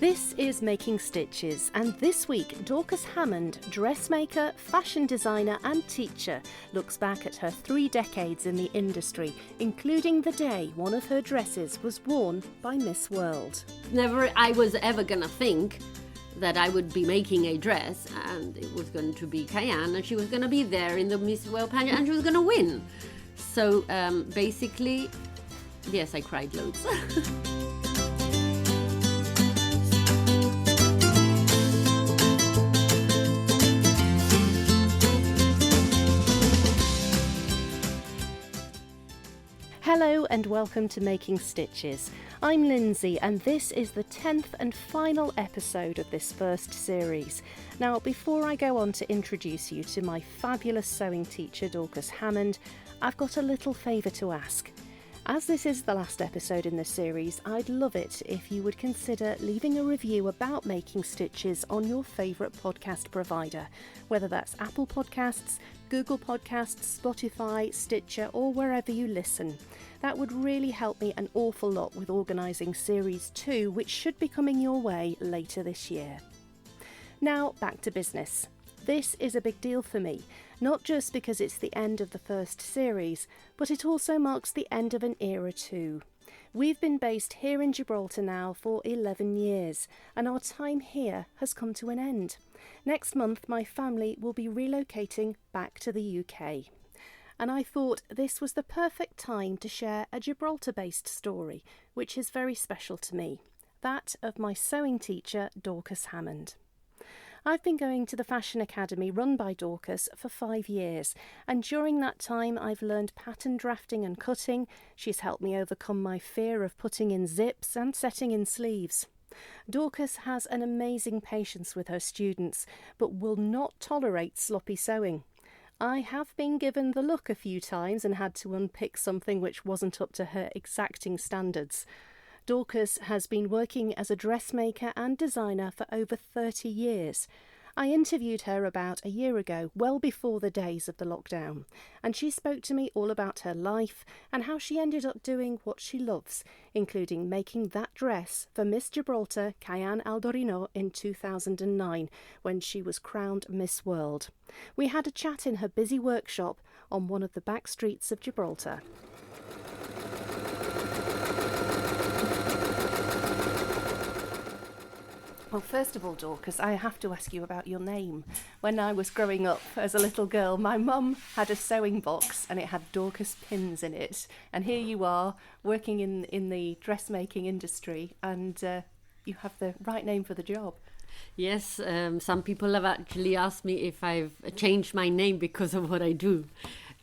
This is Making Stitches, and this week Dorcas Hammond, dressmaker, fashion designer and teacher, looks back at her 3 decades in the industry, including the day one of her dresses was worn by Miss World. Never I was ever gonna think that I would be making a dress and it was going to be Kaiane and she was gonna be there in the Miss World pageant and she was gonna win. So basically, yes, I cried loads. Hello and welcome to Making Stitches. I'm Lindsay and this is the 10th and final episode of this first series. Now, before I go on to introduce you to my fabulous sewing teacher Dorcas Hammond, I've got a little favour to ask. As this is the last episode in the series, I'd love it if you would consider leaving a review about Making Stitches on your favourite podcast provider, whether that's Apple Podcasts, Google Podcasts, Spotify, Stitcher, or wherever you listen. That would really help me an awful lot with organising Series 2, which should be coming your way later this year. Now, back to business. This is a big deal for me, not just because it's the end of the first series, but it also marks the end of an era too. We've been based here in Gibraltar now for 11 years, and our time here has come to an end. Next month, my family will be relocating back to the UK. And I thought this was the perfect time to share a Gibraltar-based story, which is very special to me, that of my sewing teacher, Dorcas Hammond. I've been going to the Fashion Academy run by Dorcas for 5 years, and during that time I've learned pattern drafting and cutting. She's helped me overcome my fear of putting in zips and setting in sleeves. Dorcas has an amazing patience with her students, but will not tolerate sloppy sewing. I have been given the look a few times and had to unpick something which wasn't up to her exacting standards. Dorcas has been working as a dressmaker and designer for over 30 years. I interviewed her about a year ago, well before the days of the lockdown, and she spoke to me all about her life and how she ended up doing what she loves, including making that dress for Miss Gibraltar, Kaiane Aldorino, in 2009, when she was crowned Miss World. We had a chat in her busy workshop on one of the back streets of Gibraltar. Well, first of all, Dorcas, I have to ask you about your name. When I was growing up as a little girl, my mum had a sewing box and it had Dorcas pins in it. And here you are working in the dressmaking industry, and you have the right name for the job. Yes, some people have actually asked me if I've changed my name because of what I do.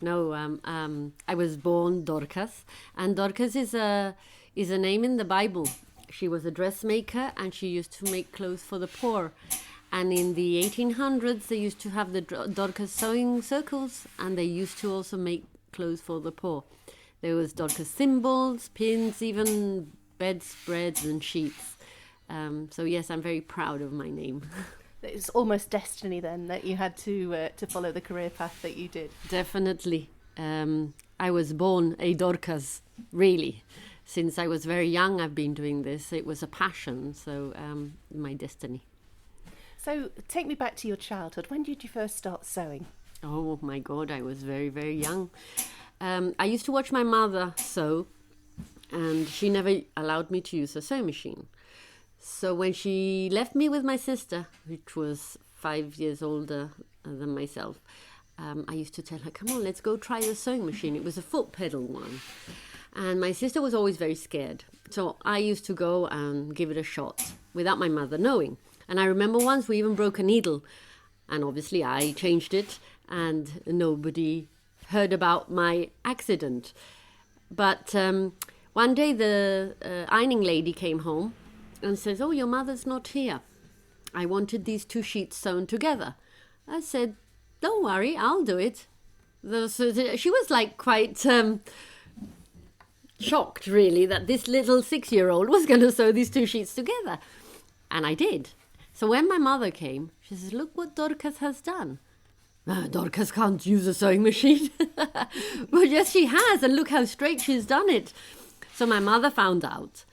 No, I was born Dorcas, and Dorcas is a name in the Bible. She was a dressmaker and she used to make clothes for the poor. And in the 1800s, they used to have the Dorcas sewing circles, and they used to also make clothes for the poor. There was Dorcas thimbles, pins, even bedspreads and sheets. So yes, I'm very proud of my name. It's almost destiny then that you had to follow the career path that you did. Definitely. I was born a Dorcas, really. Since I was very young, I've been doing this. It was a passion, so my destiny. So take me back to your childhood. When did you first start sewing? Oh my God, I was very, very young. I used to watch my mother sew, and she never allowed me to use a sewing machine. So when she left me with my sister, which was 5 years older than myself, I used to tell her, come on, let's go try the sewing machine. It was a foot pedal one. And my sister was always very scared. So I used to go and give it a shot without my mother knowing. And I remember once we even broke a needle. And obviously I changed it and nobody heard about my accident. But one day the ironing lady came home and says, oh, your mother's not here. I wanted these 2 sheets sewn together. I said, don't worry, I'll do it. So she was like quite... shocked really that this little 6-year-old was going to sew these 2 sheets together, and I did. So when my mother came, she says, look what Dorcas has done. Dorcas can't use a sewing machine. But yes, she has, and look how straight she's done it. So my mother found out.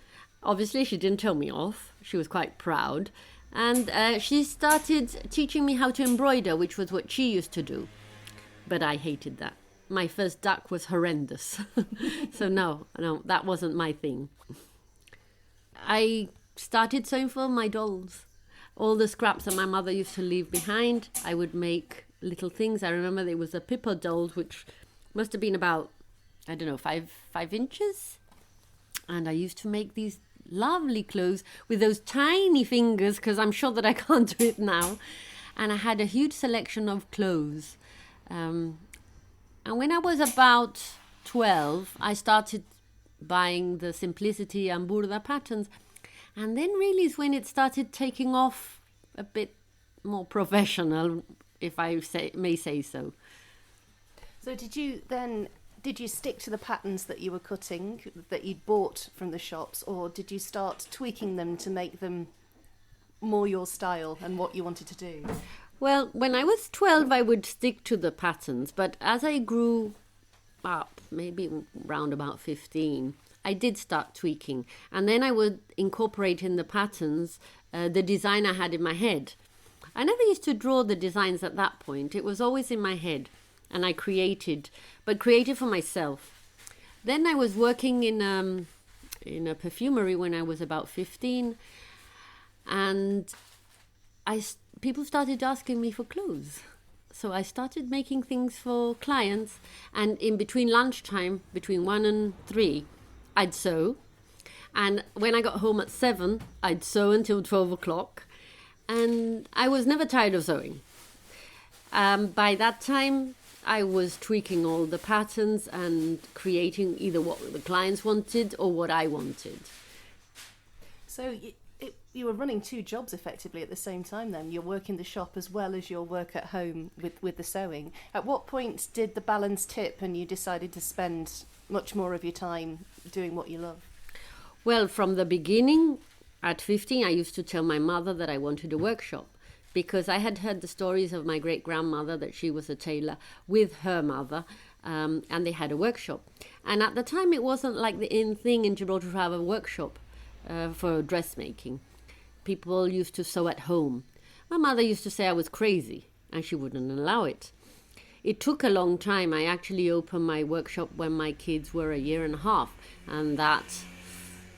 Obviously she didn't tell me off, She was quite proud. And she started teaching me how to embroider, which was what she used to do. But I hated that. My first duck was horrendous. So no, that wasn't my thing. I started sewing for my dolls. All the scraps that my mother used to leave behind, I would make little things. I remember there was a Pippa doll, which must have been about, I don't know, 5 inches. And I used to make these lovely clothes with those tiny fingers, because I'm sure that I can't do it now. And I had a huge selection of clothes. And when I was about 12, I started buying the Simplicity and Burda patterns. And then really is when it started taking off a bit more professional, if I may say so. So did you stick to the patterns that you were cutting, that you'd bought from the shops, or did you start tweaking them to make them more your style and what you wanted to do? Well, when I was 12, I would stick to the patterns. But as I grew up, maybe around about 15, I did start tweaking. And then I would incorporate in the patterns the design I had in my head. I never used to draw the designs at that point. It was always in my head. And I created for myself. Then I was working in a perfumery when I was about 15. And people started asking me for clothes. So I started making things for clients. And in between lunchtime, between 1 and 3, I'd sew. And when I got home at 7, I'd sew until 12 o'clock. And I was never tired of sewing. By that time, I was tweaking all the patterns and creating either what the clients wanted or what I wanted. So you were running 2 jobs effectively at the same time then. Your work in the shop as well as your work at home with the sewing. At what point did the balance tip and you decided to spend much more of your time doing what you love? Well, from the beginning, at 15, I used to tell my mother that I wanted a workshop, because I had heard the stories of my great-grandmother, that she was a tailor with her mother, and they had a workshop. And at the time, it wasn't like the in thing in Gibraltar to have a workshop for dressmaking. People used to sew at home. My mother used to say I was crazy, and she wouldn't allow it. It took a long time. I actually opened my workshop when my kids were 1.5 years, and that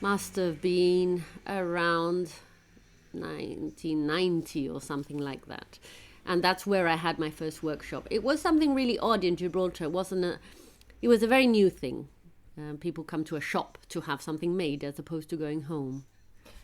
must have been around 1990 or something like that. And that's where I had my first workshop. It was something really odd in Gibraltar. It was a very new thing. People come to a shop to have something made as opposed to going home.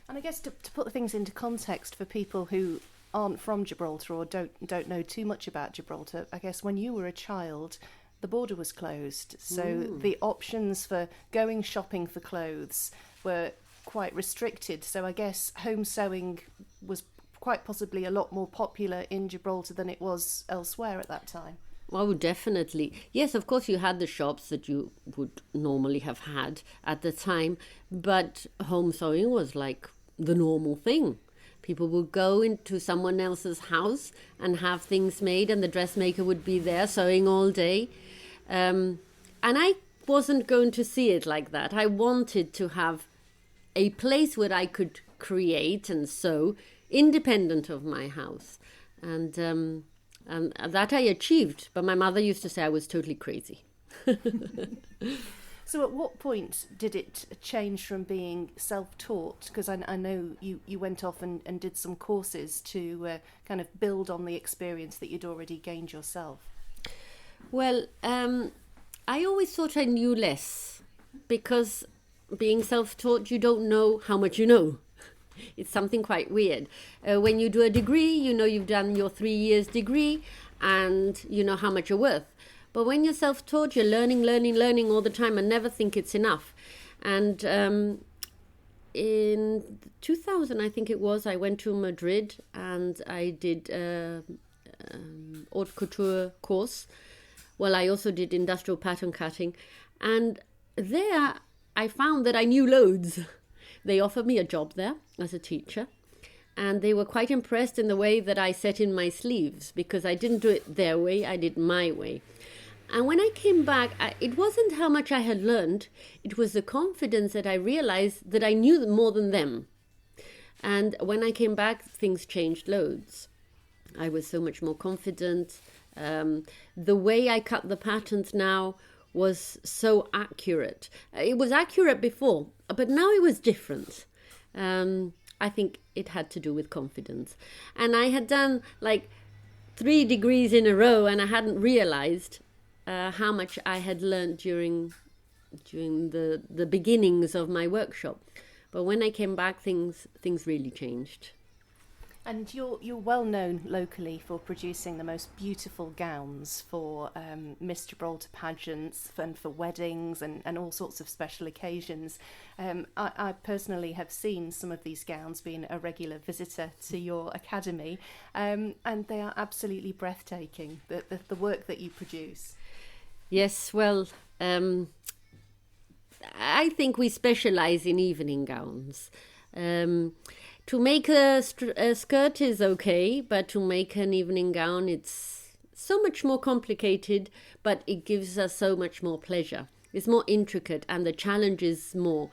And I guess to put things into context for people who aren't from Gibraltar or don't know too much about Gibraltar, I guess when you were a child, the border was closed. So the options for going shopping for clothes were quite restricted. So I guess home sewing was quite possibly a lot more popular in Gibraltar than it was elsewhere at that time. Oh, definitely. Yes, of course, you had the shops that you would normally have had at the time, but home sewing was like the normal thing. People would go into someone else's house and have things made, and the dressmaker would be there sewing all day. And I wasn't going to see it like that. I wanted to have a place where I could create and sew independent of my house. And that I achieved. But my mother used to say I was totally crazy. So at what point did it change from being self-taught? Because I know you went off and did some courses to kind of build on the experience that you'd already gained yourself. Well, I always thought I knew less, because being self-taught, you don't know how much you know. It's something quite weird. When you do a degree, you know you've done your 3 years degree and you know how much you're worth. But when you're self-taught, you're learning all the time and never think it's enough. And in 2000, I think it was, I went to Madrid and I did haute couture course. Well, I also did industrial pattern cutting. And there I found that I knew loads. They offered me a job there as a teacher, and they were quite impressed in the way that I set in my sleeves, because I didn't do it their way, I did my way. And when I came back, it wasn't how much I had learned, it was the confidence that I realized that I knew more than them. And when I came back, things changed loads. I was so much more confident. The way I cut the patterns now was so accurate. It was accurate before, but now it was different. I think it had to do with confidence. And I had done like 3 degrees in a row, and I hadn't realized how much I had learned during the beginnings of my workshop. But when I came back, things really changed. And you're well known locally for producing the most beautiful gowns for Miss Gibraltar pageants and for weddings and all sorts of special occasions. I personally have seen some of these gowns, being a regular visitor to your academy, and they are absolutely breathtaking, the work that you produce. Yes, well, I think we specialize in evening gowns. To make a skirt is okay, but to make an evening gown, it's so much more complicated, but it gives us so much more pleasure. It's more intricate and the challenge is more.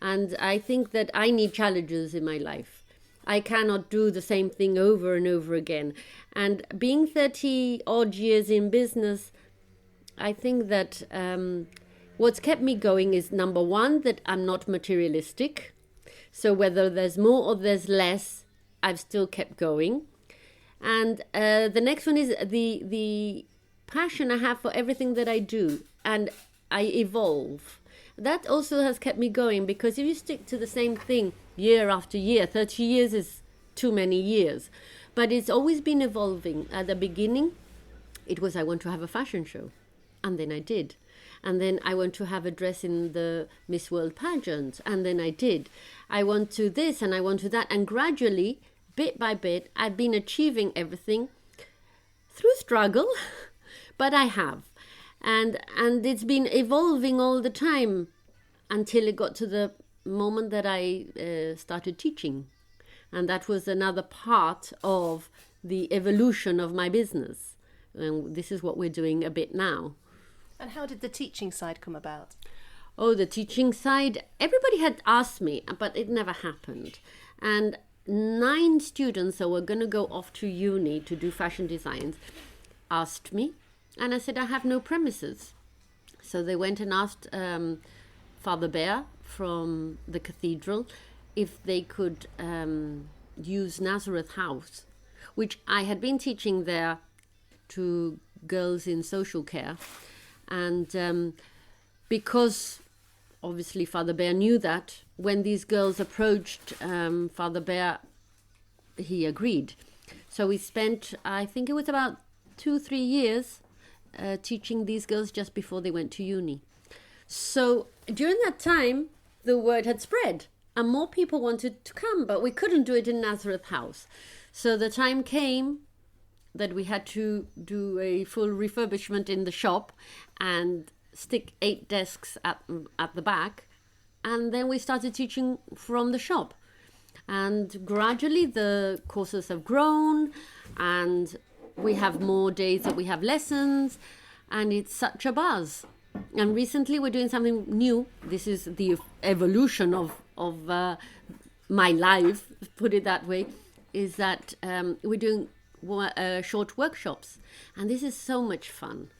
And I think that I need challenges in my life. I cannot do the same thing over and over again. And being 30 odd years in business, I think that what's kept me going is, number one, that I'm not materialistic. So whether there's more or there's less, I've still kept going. And the next one is the passion I have for everything that I do, and I evolve. That also has kept me going, because if you stick to the same thing year after year, 30 years is too many years. But it's always been evolving. At the beginning, it was I want to have a fashion show. And then I did. And then I want to have a dress in the Miss World pageant. And then I did. I want to this and I want to that. And gradually, bit by bit, I've been achieving everything through struggle, but I have. And it's been evolving all the time until it got to the moment that I started teaching. And that was another part of the evolution of my business. And this is what we're doing a bit now. And how did the teaching side come about? Oh, the teaching side, everybody had asked me, but it never happened. And 9 students that were going to go off to uni to do fashion designs asked me, and I said, I have no premises. So they went and asked Father Bear from the cathedral if they could use Nazareth House, which I had been teaching there to girls in social care. And because obviously Father Bear knew that, when these girls approached Father Bear, he agreed. So we spent, I think it was about 2-3 years teaching these girls just before they went to uni. So during that time, the word had spread and more people wanted to come, but we couldn't do it in Nazareth House. So the time came that we had to do a full refurbishment in the shop and stick 8 desks at the back. And then we started teaching from the shop. And gradually the courses have grown and we have more days that we have lessons, and it's such a buzz. And recently we're doing something new. This is the evolution of my life, put it that way, is that we're doing short workshops, and this is so much fun.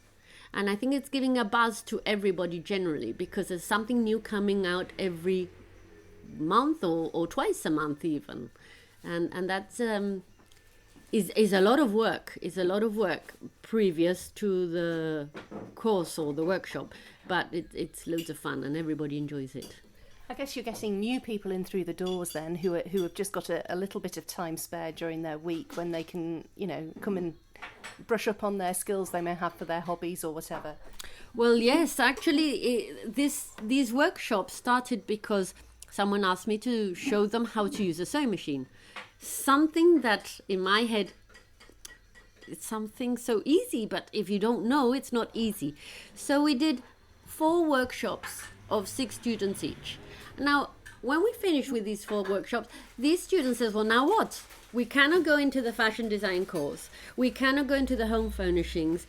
And I think it's giving a buzz to everybody generally, because there's something new coming out every month or twice a month even, and that's is a lot of work. Is a lot of work previous to the course or the workshop, but it's loads of fun and everybody enjoys it. I guess you're getting new people in through the doors then, who have just got a little bit of time spare during their week when they can, come and brush up on their skills they may have for their hobbies or whatever. Well, yes, actually, these workshops started because someone asked me to show them how to use a sewing machine. Something that in my head, it's something so easy, but if you don't know, it's not easy. So we did 4 workshops of 6 students each. Now, when we finished with these 4 workshops, these students said, well, now what? We cannot go into the fashion design course. We cannot go into the home furnishings.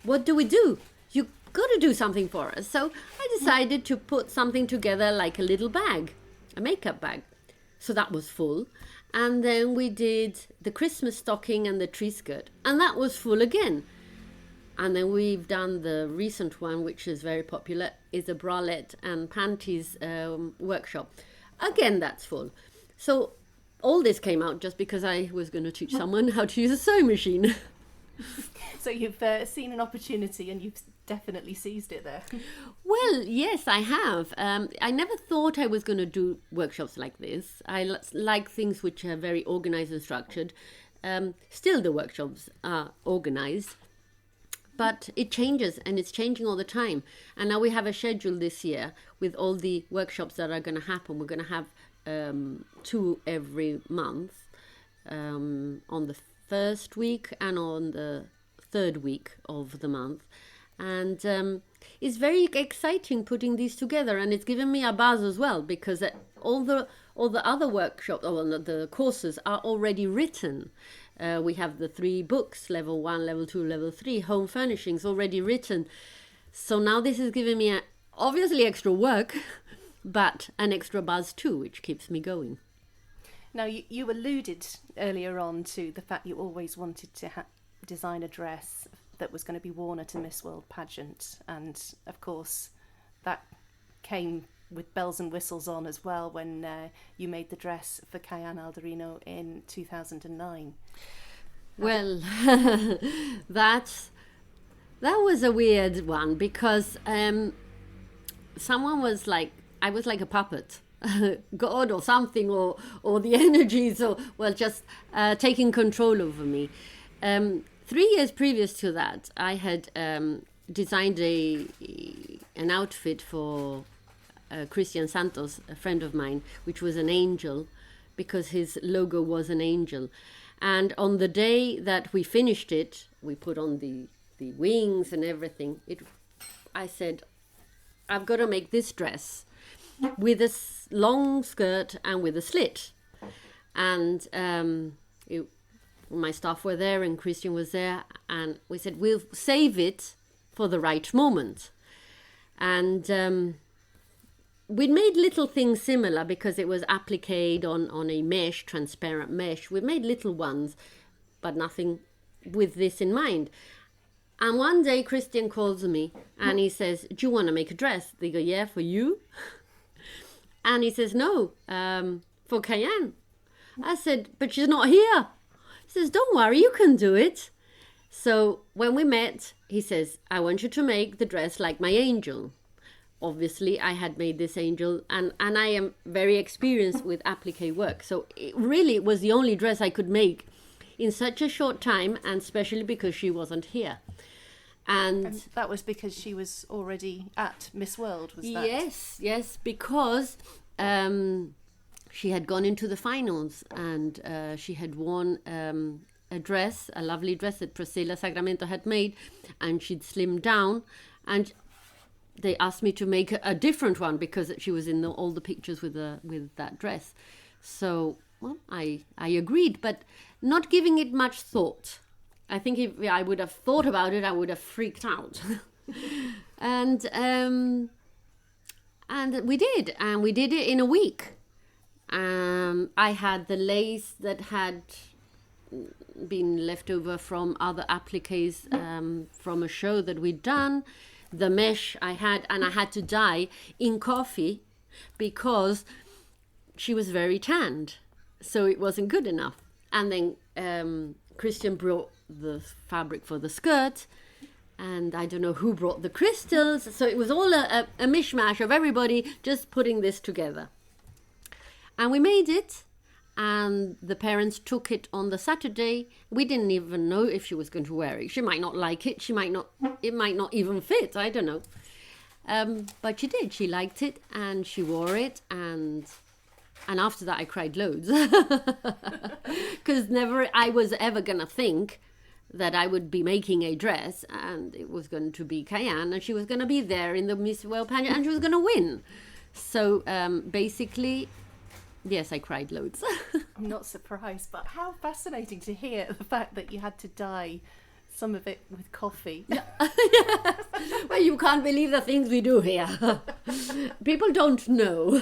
What do we do? You got to do something for us. So I decided to put something together like a little bag, a makeup bag. So that was full. And then we did the Christmas stocking and the tree skirt, and that was full again. And then we've done the recent one, which is very popular, is a bralette and panties workshop. Again, that's full. So all this came out just because I was going to teach someone how to use a sewing machine. So you've seen an opportunity and you've definitely seized it there. Well, yes, I have. I never thought I was going to do workshops like this. I like things which are very organized and structured. Still, the workshops are organized, but it changes, and it's changing all the time. And now we have a schedule this year with all the workshops that are going to happen. We're going to have 2 every month, on the first week and on the third week of the month. And it's very exciting putting these together, and it's given me a buzz as well, because all the other workshops, the courses are already written. We have the 3 books, level 1, level 2, level 3, home furnishings already written. So now this is giving me obviously extra work, but an extra buzz too, which keeps me going. Now, you alluded earlier on to the fact you always wanted to design a dress that was going to be worn at a Miss World pageant. And, of course, that came with bells and whistles on as well when you made the dress for Kaiane Aldorino in 2009. Well, that was a weird one, because someone was like, I was like a puppet. God or something, or the energies, or just taking control over me. 3 years previous to that, I had designed an outfit for Christian Santos, a friend of mine, which was an angel, because his logo was an angel. And on the day that we finished it, we put on the wings and everything. I said, I've got to make this dress with a long skirt and with a slit. And my staff were there and Christian was there, and we said, we'll save it for the right moment. And we'd made little things similar, because it was appliqued on a mesh, transparent mesh. We made little ones, but nothing with this in mind. And one day Christian calls me and he says, do you want to make a dress? They go, yeah, for you? And he says, no, for Kaiane. I said, but she's not here. He says, don't worry, you can do it. So when we met, he says, I want you to make the dress like my angel. Obviously, I had made this angel, and I am very experienced with applique work. So it really was the only dress I could make in such a short time, and especially because she wasn't here. And that was because she was already at Miss World, was that? Yes, because she had gone into the finals, and she had worn a dress, a lovely dress that Priscilla Sacramento had made, and she'd slimmed down, and they asked me to make a different one because she was in all the pictures with that dress. So, well, I agreed, but not giving it much thought. I think if I would have thought about it, I would have freaked out. And we did it in a week. I had the lace that had been left over from other appliques from a show that we'd done. The mesh I had to dye in coffee because she was very tanned, so it wasn't good enough. And then Christian brought the fabric for the skirt, and I don't know who brought the crystals, so it was all a mishmash of everybody just putting this together. And we made it, and the parents took it on the Saturday. We didn't even know if she was going to wear it. She might not like it. It might not even fit. I don't know. But she did. She liked it, and she wore it, and after that I cried loads. Because I was ever going to think that I would be making a dress, and it was going to be Kaiane, and she was going to be there in the Miss World pageant, and she was going to win. So basically, yes, I cried loads. I'm not surprised, but how fascinating to hear the fact that you had to dye some of it with coffee. Well, you can't believe the things we do here. People don't know.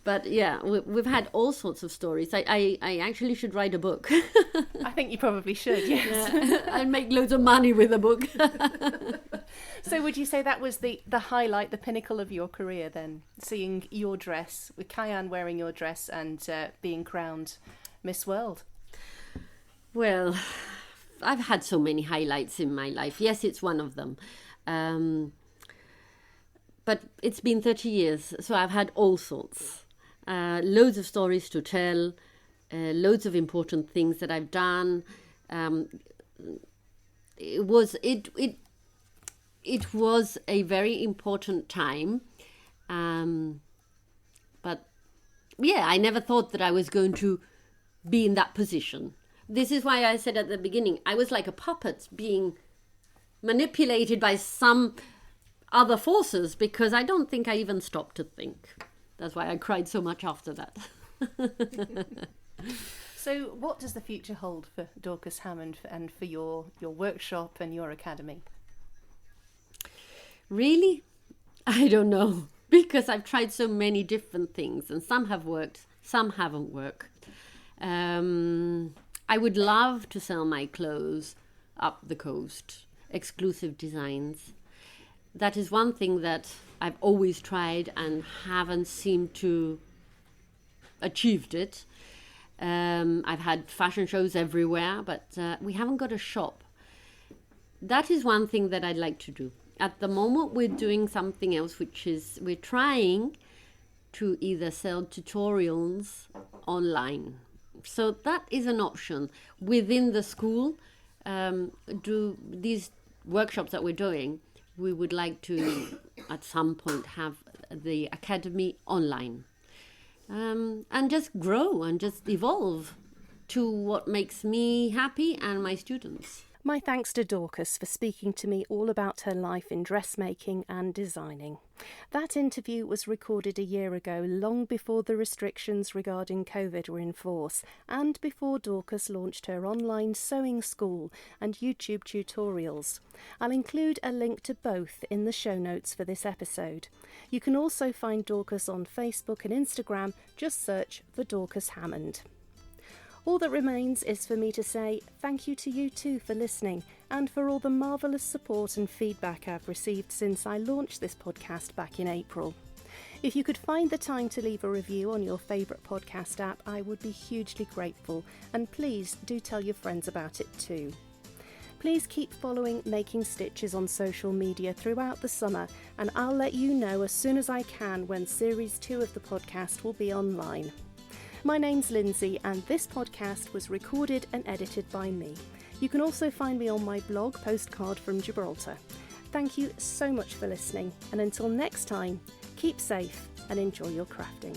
But yeah, we've had all sorts of stories. I actually should write a book. I think you probably should, yes. Yeah. I'd make loads of money with a book. So would you say that was the highlight, the pinnacle of your career then? Seeing your dress, with Kaiane wearing your dress and being crowned Miss World? Well, I've had so many highlights in my life. Yes, it's one of them. But it's been 30 years, so I've had all sorts. Loads of stories to tell, loads of important things that I've done. It was a very important time. But yeah, I never thought that I was going to be in that position. This is why I said at the beginning, I was like a puppet being manipulated by some other forces, because I don't think I even stopped to think. That's why I cried so much after that. So what does the future hold for Dorcas Hammond and for your workshop and your academy? Really? I don't know, because I've tried so many different things, and some have worked, some haven't worked. I would love to sell my clothes up the coast, exclusive designs. That is one thing that I've always tried and haven't seemed to achieved it. I've had fashion shows everywhere, but we haven't got a shop. That is one thing that I'd like to do. At the moment, we're doing something else, which is we're trying to either sell tutorials online. So that is an option. Within the school, do these workshops that we're doing, we would like to, at some point, have the academy online. And just grow and just evolve to what makes me happy and my students. My thanks to Dorcas for speaking to me all about her life in dressmaking and designing. That interview was recorded a year ago, long before the restrictions regarding COVID were in force, and before Dorcas launched her online sewing school and YouTube tutorials. I'll include a link to both in the show notes for this episode. You can also find Dorcas on Facebook and Instagram. Just search for Dorcas Hammond. All that remains is for me to say thank you to you too for listening, and for all the marvellous support and feedback I've received since I launched this podcast back in April. If you could find the time to leave a review on your favourite podcast app, I would be hugely grateful, and please do tell your friends about it too. Please keep following Making Stitches on social media throughout the summer, and I'll let you know as soon as I can when Series 2 of the podcast will be online. My name's Lindsay, and this podcast was recorded and edited by me. You can also find me on my blog, Postcard from Gibraltar. Thank you so much for listening, and until next time, keep safe and enjoy your crafting.